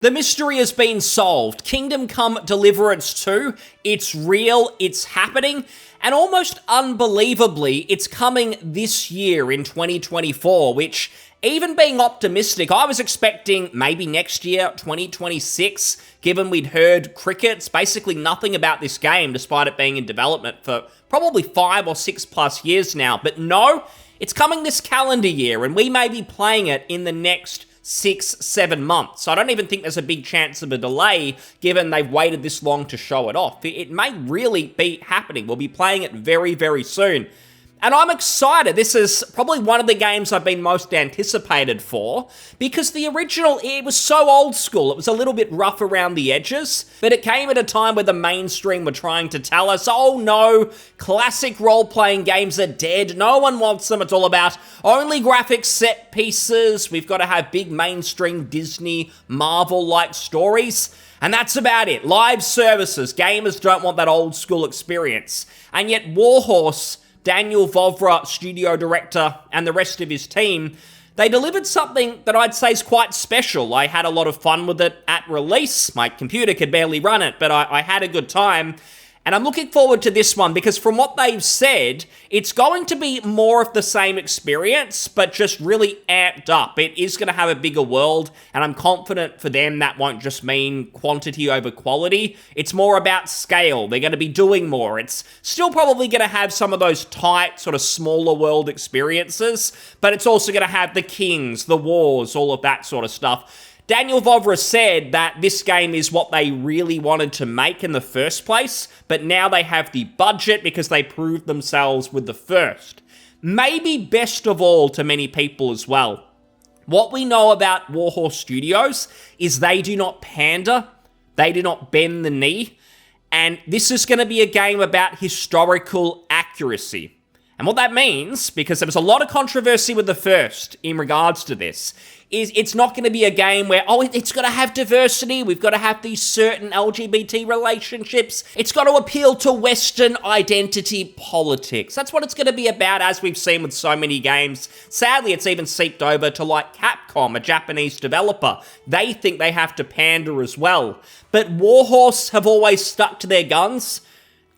The mystery has been solved. Kingdom Come Deliverance 2, it's real, it's happening, and almost unbelievably, it's coming this year in 2024, which, even being optimistic, I was expecting maybe next year, 2026, given we'd heard crickets, basically nothing about this game, despite it being in development for probably 5 or 6 plus years now. But no, it's coming this calendar year, and we may be playing it in the next 6-7 months. So I don't even think there's a big chance of a delay, given they've waited this long to show it off. It may really be happening. We'll be playing it very, very soon. And I'm excited. This is probably one of the games I've been most anticipated for, because the original, it was so old school. It was a little bit rough around the edges, but it came at a time where the mainstream were trying to tell us, oh no, classic role-playing games are dead. No one wants them. It's all about only graphics, set pieces. We've got to have big mainstream Disney, Marvel-like stories. And that's about it. Live services. Gamers don't want that old school experience. And yet Warhorse, Daniel Vovra, studio director, and the rest of his team, they delivered something that I'd say is quite special. I had a lot of fun with it at release. My computer could barely run it, but I had a good time. And I'm looking forward to this one because from what they've said, it's going to be more of the same experience, but just really amped up. It is going to have a bigger world, and I'm confident for them that won't just mean quantity over quality. It's more about scale. They're going to be doing more. It's still probably going to have some of those tight, sort of smaller world experiences, but it's also going to have the kings, the wars, all of that sort of stuff. Daniel Vovra said that this game is what they really wanted to make in the first place, but now they have the budget because they proved themselves with the first. Maybe best of all to many people as well. What we know about Warhorse Studios is they do not pander, they do not bend the knee, and this is going to be a game about historical accuracy. And what that means, because there was a lot of controversy with the first in regards to this, is it's not going to be a game where, oh, it's got to have diversity, we've got to have these certain LGBT relationships, it's got to appeal to Western identity politics. That's what it's going to be about, as we've seen with so many games. Sadly, it's even seeped over to like Capcom, a Japanese developer. They think they have to pander as well. But Warhorse have always stuck to their guns.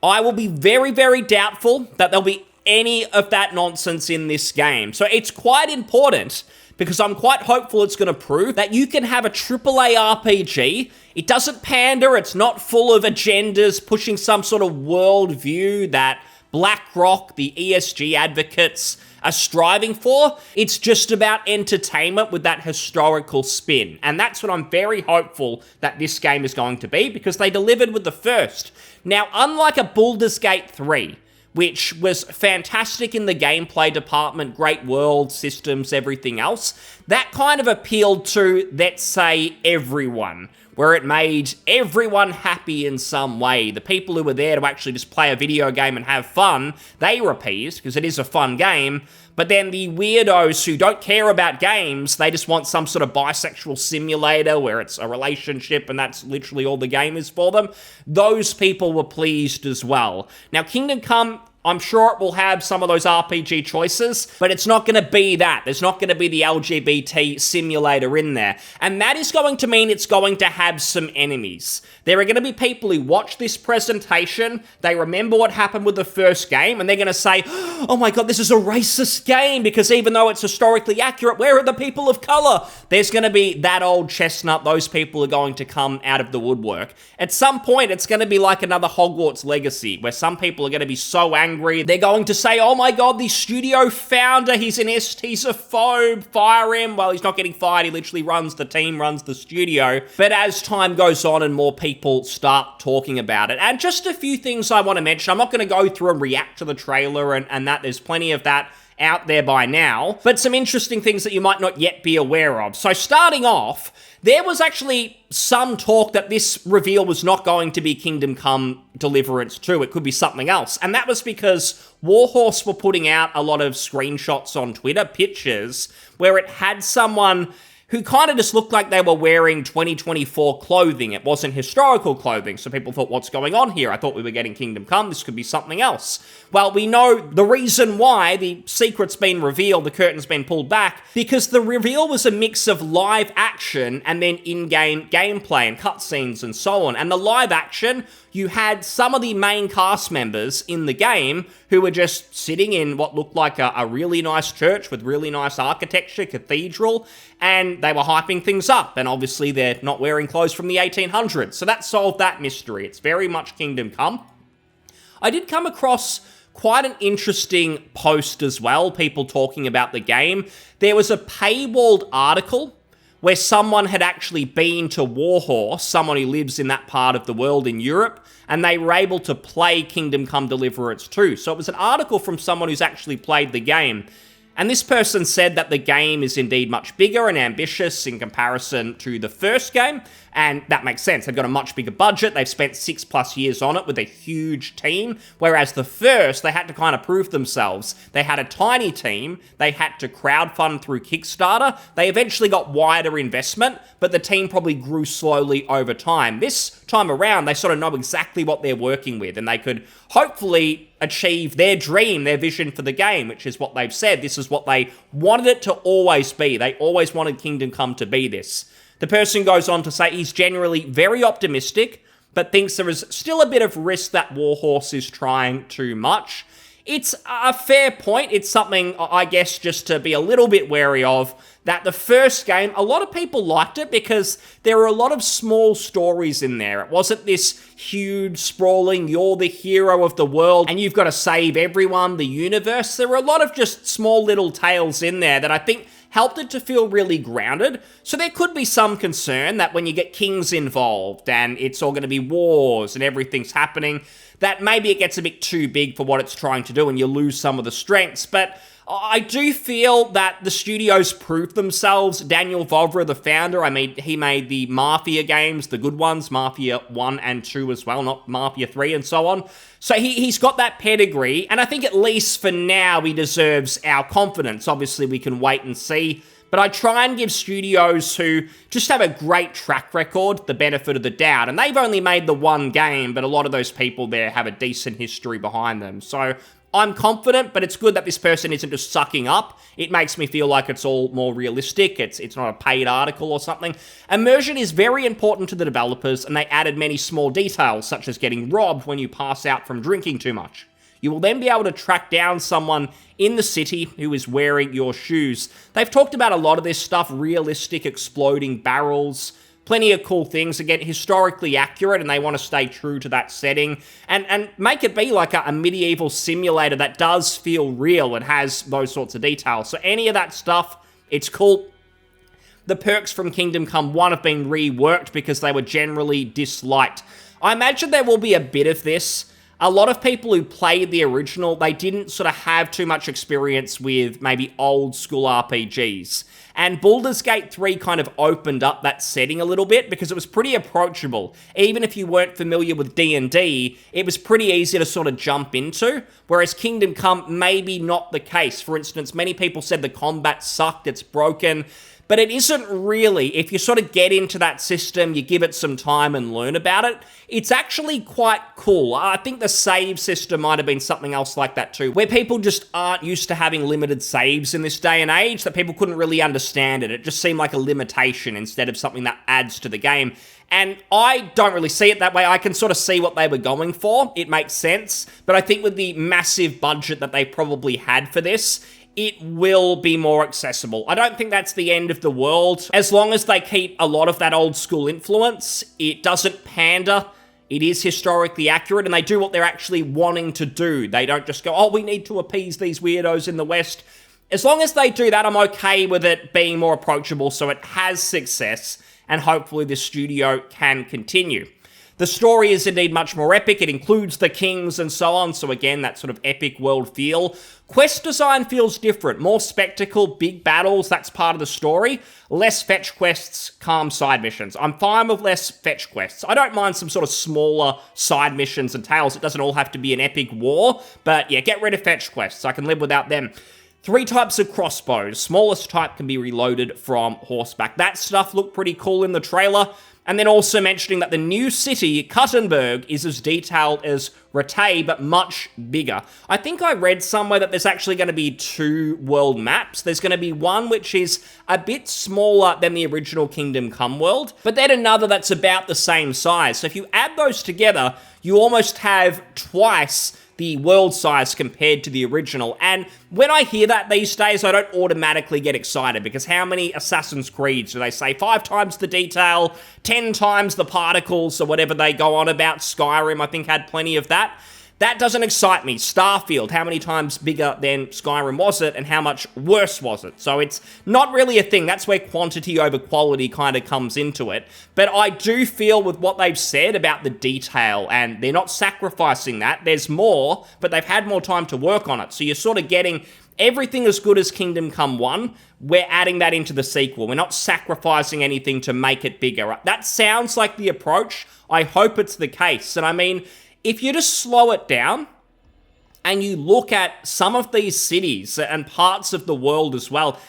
I will be very, very doubtful that there'll be any of that nonsense in this game. So it's quite important, because I'm quite hopeful it's going to prove that you can have a AAA RPG. It doesn't pander, it's not full of agendas pushing some sort of worldview that BlackRock, the ESG advocates, are striving for. It's just about entertainment with that historical spin. And that's what I'm very hopeful that this game is going to be, because they delivered with the first. Now, unlike a Baldur's Gate 3, which was fantastic in the gameplay department, great world, systems, everything else, that kind of appealed to, let's say, everyone, where it made everyone happy in some way. The people who were there to actually just play a video game and have fun, they were appeased, because it is a fun game. But then the weirdos who don't care about games, they just want some sort of bisexual simulator where it's a relationship and that's literally all the game is for them, those people were pleased as well. Now, Kingdom Come, I'm sure it will have some of those RPG choices, but it's not going to be that. There's not going to be the LGBT simulator in there. And that is going to mean it's going to have some enemies. There are going to be people who watch this presentation, they remember what happened with the first game, and they're going to say, oh my god, this is a racist game, because even though it's historically accurate, where are the people of color? There's going to be that old chestnut. Those people are going to come out of the woodwork. At some point, it's going to be like another Hogwarts Legacy, where some people are going to be so angry, they're going to say, oh my god, the studio founder, he's an ist, he's a phobe, fire him. Well, he's not getting fired, he literally runs the team, runs the studio. But as time goes on and more people start talking about it, and just a few things I want to mention, I'm not going to go through and react to the trailer and that, there's plenty of that out there by now, but some interesting things that you might not yet be aware of. So starting off, there was actually some talk that this reveal was not going to be Kingdom Come Deliverance 2. It could be something else. And that was because Warhorse were putting out a lot of screenshots on Twitter, pictures, where it had someone who kind of just looked like they were wearing 2024 clothing. It wasn't historical clothing, so people thought, what's going on here? I thought we were getting Kingdom Come. This could be something else. Well, we know the reason why. The secret's been revealed, the curtain's been pulled back, because the reveal was a mix of live action and then in-game gameplay and cutscenes and so on. And the live action, you had some of the main cast members in the game who were just sitting in what looked like a really nice church with really nice architecture, cathedral, and they were hyping things up. And obviously they're not wearing clothes from the 1800s. So that solved that mystery. It's very much Kingdom Come. I did come across quite an interesting post as well, people talking about the game. There was a paywalled article where someone had actually been to Warhorse, someone who lives in that part of the world in Europe, and they were able to play Kingdom Come Deliverance 2. So it was an article from someone who's actually played the game. And this person said that the game is indeed much bigger and ambitious in comparison to the first game, and that makes sense. They've got a much bigger budget, they've spent 6+ years on it with a huge team, whereas the first, they had to kind of prove themselves. They had a tiny team, they had to crowdfund through Kickstarter, they eventually got wider investment, but the team probably grew slowly over time. This time around, they sort of know exactly what they're working with, and they could hopefully achieve their dream, their vision for the game, which is what they've said. This is what they wanted it to always be. They always wanted Kingdom Come to be this. The person goes on to say he's generally very optimistic, but thinks there is still a bit of risk that Warhorse is trying too much. It's a fair point. It's something, I guess, just to be a little bit wary of, that the first game, a lot of people liked it because there were a lot of small stories in there. It wasn't this huge, sprawling, you're the hero of the world and you've got to save everyone, the universe. There were a lot of just small little tales in there that I think helped it to feel really grounded. So there could be some concern that when you get kings involved and it's all going to be wars and everything's happening, that maybe it gets a bit too big for what it's trying to do and you lose some of the strengths. But I do feel that the studios proved themselves. Daniel Vovra, the founder, he made the Mafia games, the good ones, Mafia 1 and 2 as well, not Mafia 3 and so on. So he's got that pedigree, and I think at least for now he deserves our confidence. Obviously, we can wait and see. But I try and give studios who just have a great track record the benefit of the doubt. And they've only made the one game, but a lot of those people there have a decent history behind them. So I'm confident, but it's good that this person isn't just sucking up. It makes me feel like it's all more realistic. It's not a paid article or something. Immersion is very important to the developers, and they added many small details, such as getting robbed when you pass out from drinking too much. You will then be able to track down someone in the city who is wearing your shoes. They've talked about a lot of this stuff, realistic exploding barrels, plenty of cool things, again, historically accurate, and they want to stay true to that setting, and make it be like a medieval simulator that does feel real and has those sorts of details. So any of that stuff, it's cool. The perks from Kingdom Come 1 have been reworked because they were generally disliked. I imagine there will be a bit of this. A lot of people who played the original, they didn't sort of have too much experience with maybe old school RPGs. And Baldur's Gate 3 kind of opened up that setting a little bit because it was pretty approachable. Even if you weren't familiar with D&D, it was pretty easy to sort of jump into, whereas Kingdom Come, maybe not the case. For instance, many people said the combat sucked, it's broken, but it isn't really. If you sort of get into that system, you give it some time and learn about it, it's actually quite cool. I think the save system might have been something else like that too, where people just aren't used to having limited saves in this day and age, that people couldn't really understand it. It just seemed like a limitation instead of something that adds to the game. And I don't really see it that way. I can sort of see what they were going for. It makes sense. But I think with the massive budget that they probably had for this, it will be more accessible. I don't think that's the end of the world. As long as they keep a lot of that old school influence, it doesn't pander, it is historically accurate, and they do what they're actually wanting to do. They don't just go, oh, we need to appease these weirdos in the West. As long as they do that, I'm okay with it being more approachable so it has success, and hopefully the studio can continue. The story is indeed much more epic. It includes the kings and so on. So again, that sort of epic world feel. Quest design feels different. More spectacle, big battles, that's part of the story. Less fetch quests, calm side missions. I'm fine with less fetch quests. I don't mind some sort of smaller side missions and tales. It doesn't all have to be an epic war. But yeah, get rid of fetch quests. I can live without them. 3 types of crossbows. Smallest type can be reloaded from horseback. That stuff looked pretty cool in the trailer. And then also mentioning that the new city, Kuttenberg, is as detailed as Ratay, but much bigger. I think I read somewhere that there's actually going to be 2 world maps. There's going to be one which is a bit smaller than the original Kingdom Come world, but then another that's about the same size. So if you add those together, you almost have twice the world size compared to the original. And when I hear that these days, I don't automatically get excited, because how many Assassin's Creeds do they say? 5 times the detail, 10 times the particles, or whatever they go on about. Skyrim, I think, had plenty of that. That doesn't excite me. Starfield, how many times bigger than Skyrim was it, and how much worse was it? So it's not really a thing. That's where quantity over quality kind of comes into it. But I do feel with what they've said about the detail, and they're not sacrificing that. There's more, but they've had more time to work on it. So you're sort of getting everything as good as Kingdom Come 1. We're adding that into the sequel. We're not sacrificing anything to make it bigger. That sounds like the approach. I hope it's the case. And I mean, if you just slow it down and you look at some of these cities and parts of the world as well,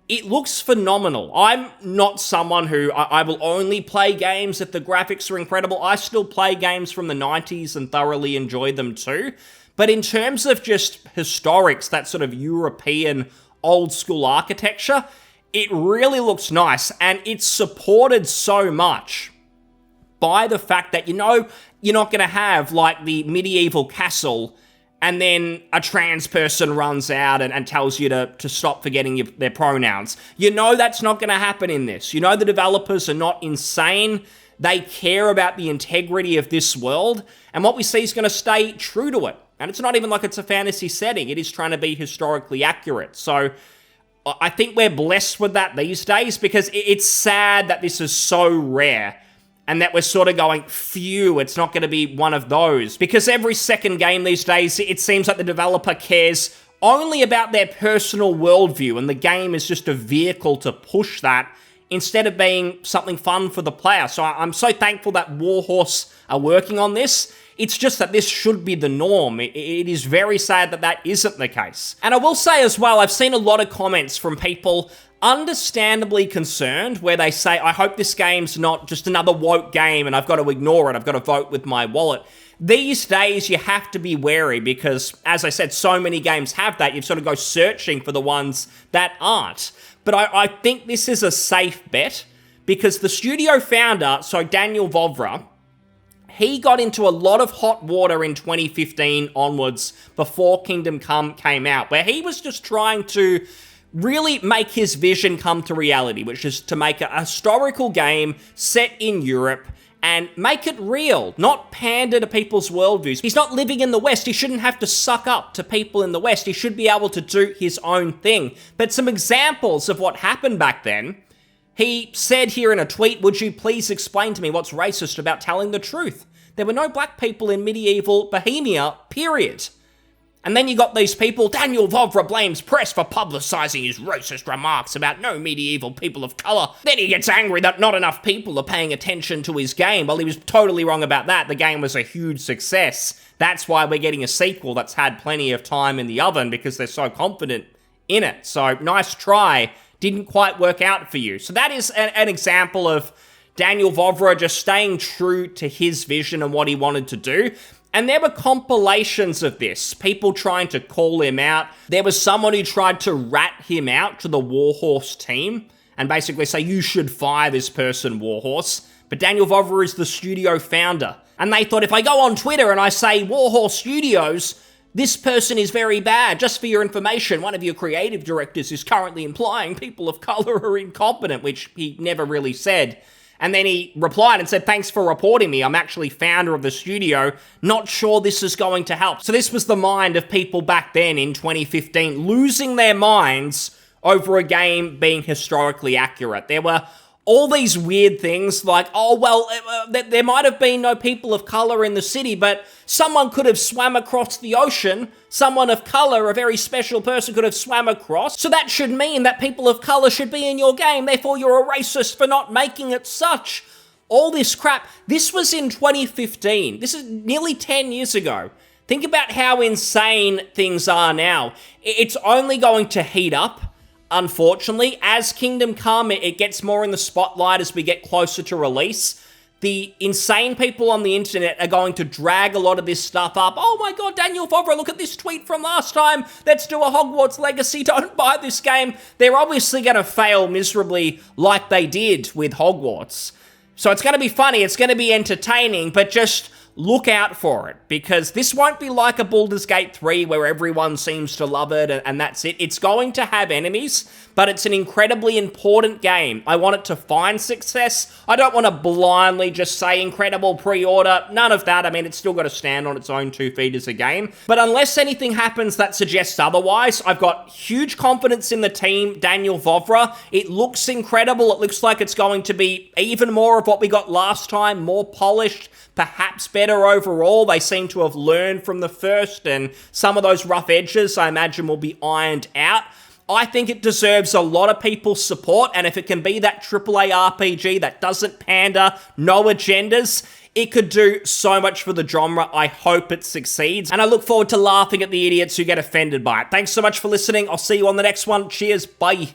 it looks phenomenal. I'm not someone who, I will only play games if the graphics are incredible. I still play games from the 90s and thoroughly enjoy them too. But in terms of just historics, that sort of European old school architecture, it really looks nice, and it's supported so much by the fact that, you know, you're not going to have, like, the medieval castle and then a trans person runs out and tells you to stop forgetting their pronouns. You know that's not going to happen in this. You know the developers are not insane. They care about the integrity of this world, and what we see is going to stay true to it. And it's not even like it's a fantasy setting. It is trying to be historically accurate. So I think we're blessed with that these days, because it's sad that this is so rare. And that we're sort of going, phew, it's not going to be one of those. Because every second game these days, it seems like the developer cares only about their personal worldview, and the game is just a vehicle to push that instead of being something fun for the player. So I'm so thankful that Warhorse are working on this. It's just that this should be the norm. It is very sad that that isn't the case. And I will say as well, I've seen a lot of comments from people understandably concerned, where they say, I hope this game's not just another woke game and I've got to ignore it, I've got to vote with my wallet. These days, you have to be wary, because, as I said, so many games have that. You sort of go searching for the ones that aren't. But I think this is a safe bet, because the studio founder, so Daniel Vovra, he got into a lot of hot water in 2015 onwards, before Kingdom Come came out, where he was just trying to really make his vision come to reality, which is to make a historical game set in Europe and make it real, not pander to people's worldviews. He's not living in the West. He shouldn't have to suck up to people in the West. He should be able to do his own thing. But some examples of what happened back then, he said here in a tweet, would you please explain to me what's racist about telling the truth? There were no black people in medieval Bohemia, period. And then you got these people, Daniel Vovra blames press for publicising his racist remarks about no medieval people of colour. Then he gets angry that not enough people are paying attention to his game. Well, he was totally wrong about that. The game was a huge success. That's why we're getting a sequel that's had plenty of time in the oven, because they're so confident in it. So, nice try. Didn't quite work out for you. So that is an example of Daniel Vovra just staying true to his vision and what he wanted to do. And there were compilations of this, people trying to call him out. There was someone who tried to rat him out to the Warhorse team and basically say, you should fire this person, Warhorse. But Daniel Vovra is the studio founder. And they thought, if I go on Twitter and I say, Warhorse Studios, this person is very bad. Just for your information, one of your creative directors is currently implying people of color are incompetent, which he never really said. And then he replied and said, thanks for reporting me. I'm actually founder of the studio. Not sure this is going to help. So this was the mind of people back then in 2015, losing their minds over a game being historically accurate. There were all these weird things like, oh, well, there might have been no people of color in the city, but someone could have swam across the ocean. Someone of color, a very special person, could have swam across. So that should mean that people of color should be in your game. Therefore, you're a racist for not making it such. All this crap. This was in 2015. This is nearly 10 years ago. Think about how insane things are now. It's only going to heat up, unfortunately. As Kingdom Come, it gets more in the spotlight as we get closer to release. The insane people on the internet are going to drag a lot of this stuff up. Oh my god, Daniel Vovra, look at this tweet from last time. Let's do a Hogwarts Legacy. Don't buy this game. They're obviously going to fail miserably like they did with Hogwarts. So it's going to be funny. It's going to be entertaining, but just look out for it, because this won't be like a Baldur's Gate 3 where everyone seems to love it and that's it. It's going to have enemies, but it's an incredibly important game. I want it to find success. I don't want to blindly just say incredible pre-order. None of that. I mean, it's still got to stand on its own 2 feet as a game. But unless anything happens that suggests otherwise, I've got huge confidence in the team, Daniel Vovra. It looks incredible. It looks like it's going to be even more of what we got last time, more polished, perhaps better overall. They seem to have learned from the first, and some of those rough edges, I imagine, will be ironed out. I think it deserves a lot of people's support, and if it can be that AAA RPG that doesn't pander, no agendas, it could do so much for the genre. I hope it succeeds, and I look forward to laughing at the idiots who get offended by it. Thanks so much for listening. I'll see you on the next one. Cheers. Bye.